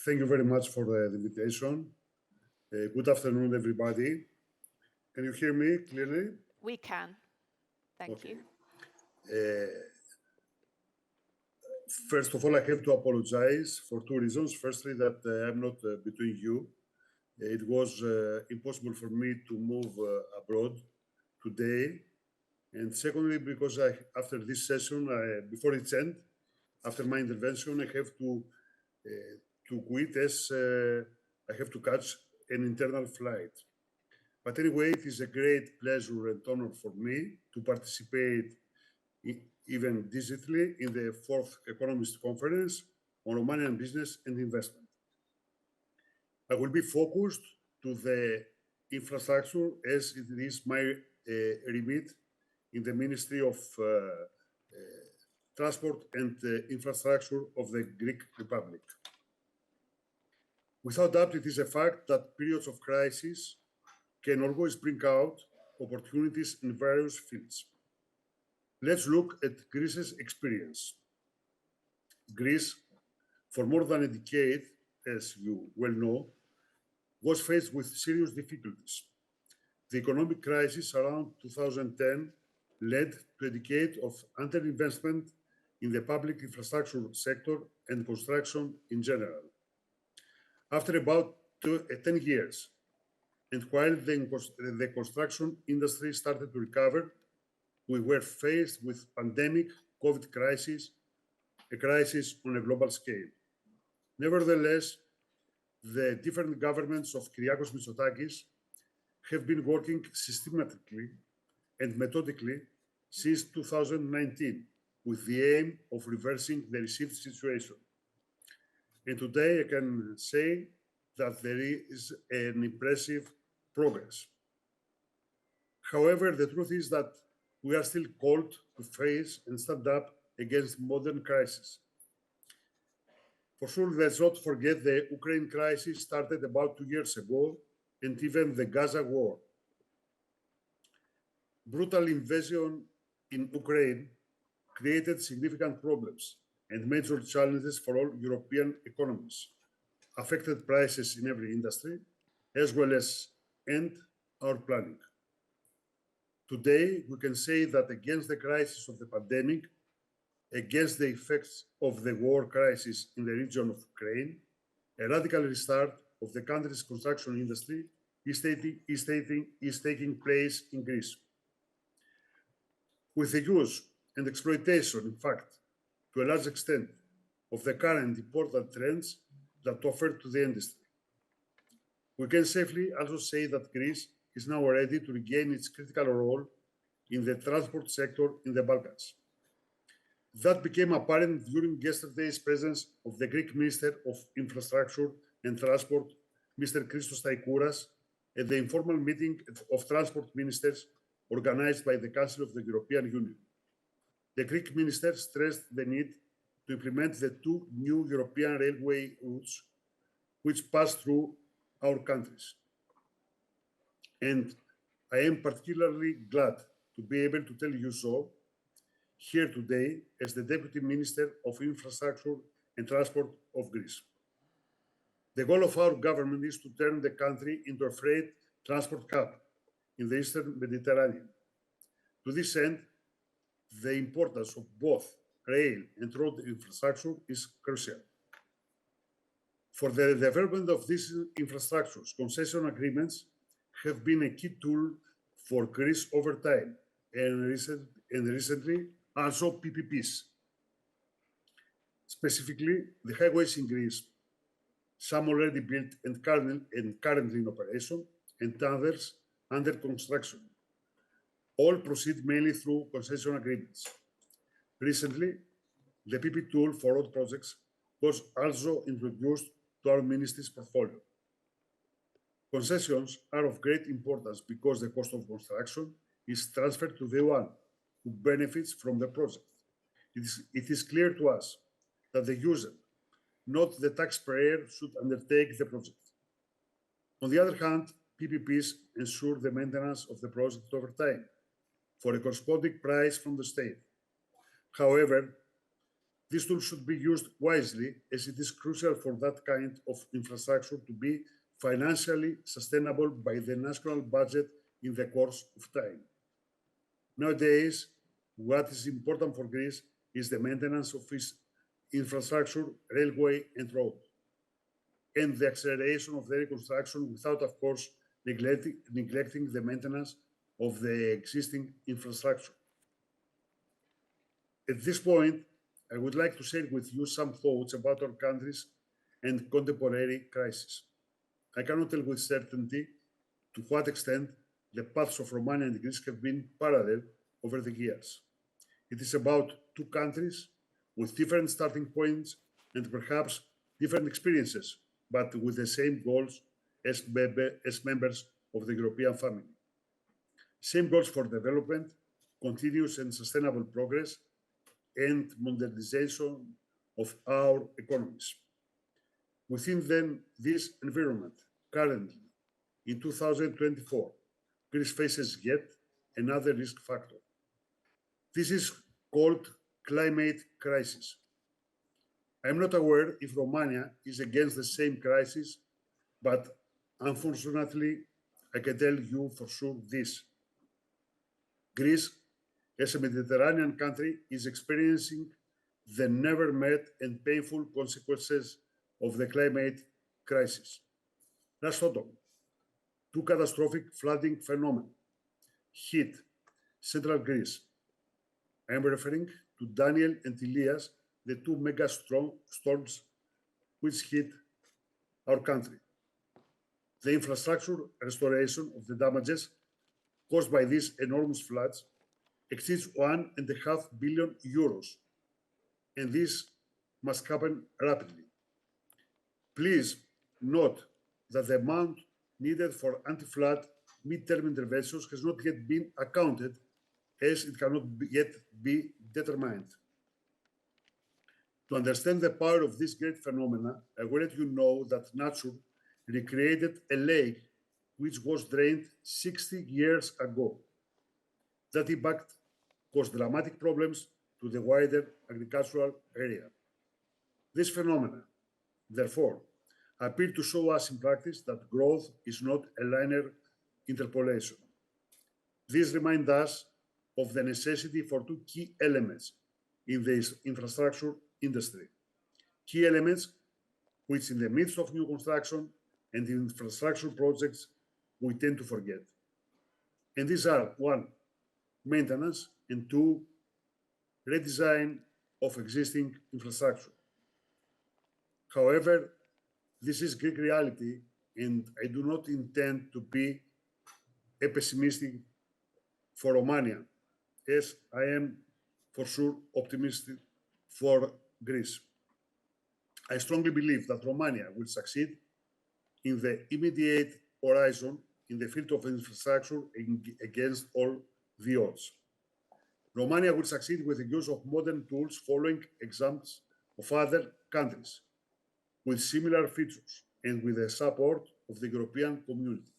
Thank you very much for the invitation. Good afternoon, everybody. Can you hear me clearly? We can. Thank you. First of all, I have to apologize for two reasons. Firstly, that I'm not between you. It was impossible for me to move abroad today. And secondly, because after this session, before its end, after my intervention, I have to quit as I have to catch an internal flight. But anyway, it is a great pleasure and honor for me to participate even digitally in the 4th Economist Conference on Romanian business and investment. I will be focused to the infrastructure as it is my remit in the Ministry of Transport and Infrastructure of the Greek Republic. Without doubt, it is a fact that periods of crisis can always bring out opportunities in various fields. Let's look at Greece's experience. Greece, for more than a decade, as you well know, was faced with serious difficulties. The economic crisis around 2010 led to a decade of underinvestment in the public infrastructure sector and construction in general. After about 10 years, and while the construction industry started to recover, we were faced with pandemic, COVID crisis, a crisis on a global scale. Nevertheless, the different governments of Kyriakos Mitsotakis have been working systematically and methodically since 2019 with the aim of reversing the received situation. And today I can say that there is an impressive progress. However, the truth is that we are still called to face and stand up against modern crises. For sure, let's not forget the Ukraine crisis started about 2 years ago, and even the Gaza war. Brutal invasion in Ukraine created significant problems and major challenges for all European economies, affected prices in every industry, as well as end our planning. Today, we can say that against the crisis of the pandemic, against the effects of the war crisis in the region of Ukraine, a radical restart of the country's construction industry is taking place in Greece. With the use and exploitation, in fact, to a large extent, of the current important trends that offer to the industry. We can safely also say that Greece is now ready to regain its critical role in the transport sector in the Balkans. That became apparent during yesterday's presence of the Greek Minister of Infrastructure and Transport, Mr. Christos Tachiaos, at the informal meeting of transport ministers organized by the Council of the European Union. The Greek minister stressed the need to implement the 2 new European railway routes which pass through our countries. And I am particularly glad to be able to tell you so here today as the Deputy Minister of Infrastructure and Transport of Greece. The goal of our government is to turn the country into a freight transport hub in the Eastern Mediterranean. To this end, the importance of both rail and road infrastructure is crucial. For the development of these infrastructures, concession agreements have been a key tool for Greece over time, and recently also PPPs. Specifically, the highways in Greece, some already built and currently in operation, and others under construction, all proceed mainly through concession agreements. Recently, the PP tool for road projects was also introduced to our ministry's portfolio. Concessions are of great importance because the cost of construction is transferred to the one who benefits from the project. It is clear to us that the user, not the taxpayer, should undertake the project. On the other hand, PPPs ensure the maintenance of the project over time for a corresponding price from the state. However, This tool should be used wisely, as it is crucial for that kind of infrastructure to be financially sustainable by the national budget in the course of time. Nowadays, what is important for Greece is the maintenance of its infrastructure, railway and road, and the acceleration of the reconstruction without, of course, neglecting the maintenance of the existing infrastructure. At this point, I would like to share with you some thoughts about our countries and contemporary crisis. I cannot tell with certainty to what extent the paths of Romania and Greece have been parallel over the years. It is about two countries with different starting points and perhaps different experiences, but with the same goals as members of the European family. Same goals for development, continuous and sustainable progress, and modernization of our economies. Within this environment, currently, in 2024, Greece faces yet another risk factor. This is called climate crisis. I'm not aware if Romania is against the same crisis, but unfortunately, I can tell you for sure this. Greece, as a Mediterranean country, is experiencing the never met and painful consequences of the climate crisis. Last autumn, two catastrophic flooding phenomena hit central Greece. I am referring to Daniel and Elias, the two mega storms which hit our country. The infrastructure restoration of the damages caused by these enormous floods exceeds €1.5 billion, and this must happen rapidly. Please note that the amount needed for anti-flood mid-term interventions has not yet been accounted, as it cannot yet be determined. To understand the power of this great phenomena, I will let you know that nature recreated a lake which was drained 60 years ago. That impact caused dramatic problems to the wider agricultural area. This phenomena, therefore, appear to show us in practice that growth is not a linear interpolation. This reminds us of the necessity for two key elements in this infrastructure industry. Key elements which in the midst of new construction and infrastructure projects we tend to forget. And these are: one, maintenance, and two, redesign of existing infrastructure. However, this is Greek reality, and I do not intend to be a pessimistic for Romania, as I am for sure optimistic for Greece. I strongly believe that Romania will succeed in the immediate horizon in the field of infrastructure against all the odds. Romania will succeed with the use of modern tools following examples of other countries with similar features and with the support of the European community.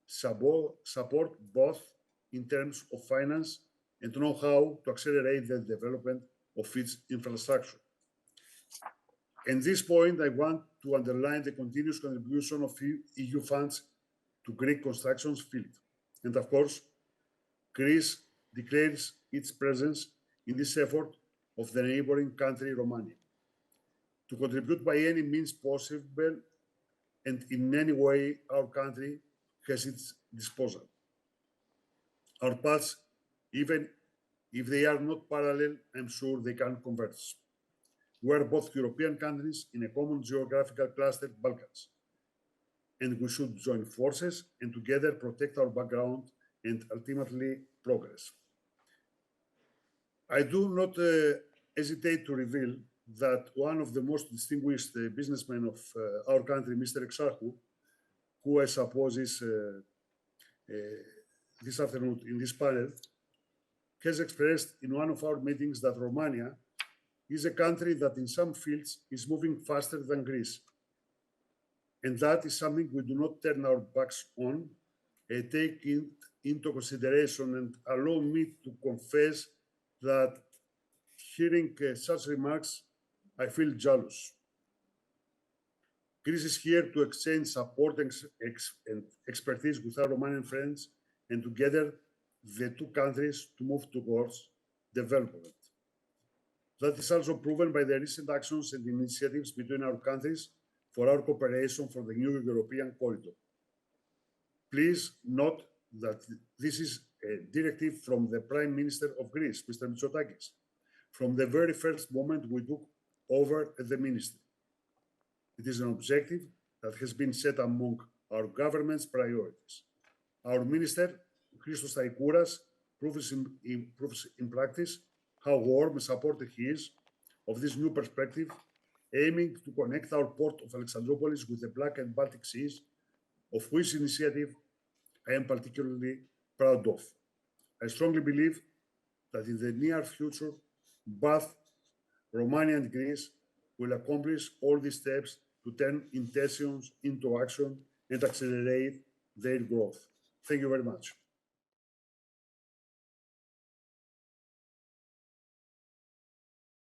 Support both in terms of finance and know-how to accelerate the development of its infrastructure. At this point, I want to underline the continuous contribution of EU funds to Greek construction field. And of course, Greece declares its presence in this effort of the neighboring country, Romania, to contribute by any means possible and in any way our country has its disposal. Our paths, even if they are not parallel, I'm sure they can converge. We are both European countries in a common geographical cluster, Balkans, and we should join forces and together protect our background and ultimately progress. I do not hesitate to reveal that one of the most distinguished businessmen of our country, Mr. Exarchou, who I suppose is this afternoon in this panel, has expressed in one of our meetings that Romania is a country that in some fields is moving faster than Greece. And that is something we do not turn our backs on, take it into consideration, and allow me to confess that hearing such remarks I feel jealous. Greece is here to exchange support and expertise with our Romanian friends, and together the two countries to move towards development. That is also proven by the recent actions and initiatives between our countries for our cooperation for the new European corridor. Please note that this is a directive from the Prime Minister of Greece, Mr. Mitsotakis, from the very first moment we took over at the ministry. It is an objective that has been set among our government's priorities. Our Minister, Nikolaos Tachiaos, proves in practice how warm and supportive he is of this new perspective, aiming to connect our port of Alexandroupolis with the Black and Baltic Seas, of which initiative I am particularly proud of. I strongly believe that in the near future, both Romania and Greece will accomplish all these steps to turn intentions into action and accelerate their growth. Thank you very much.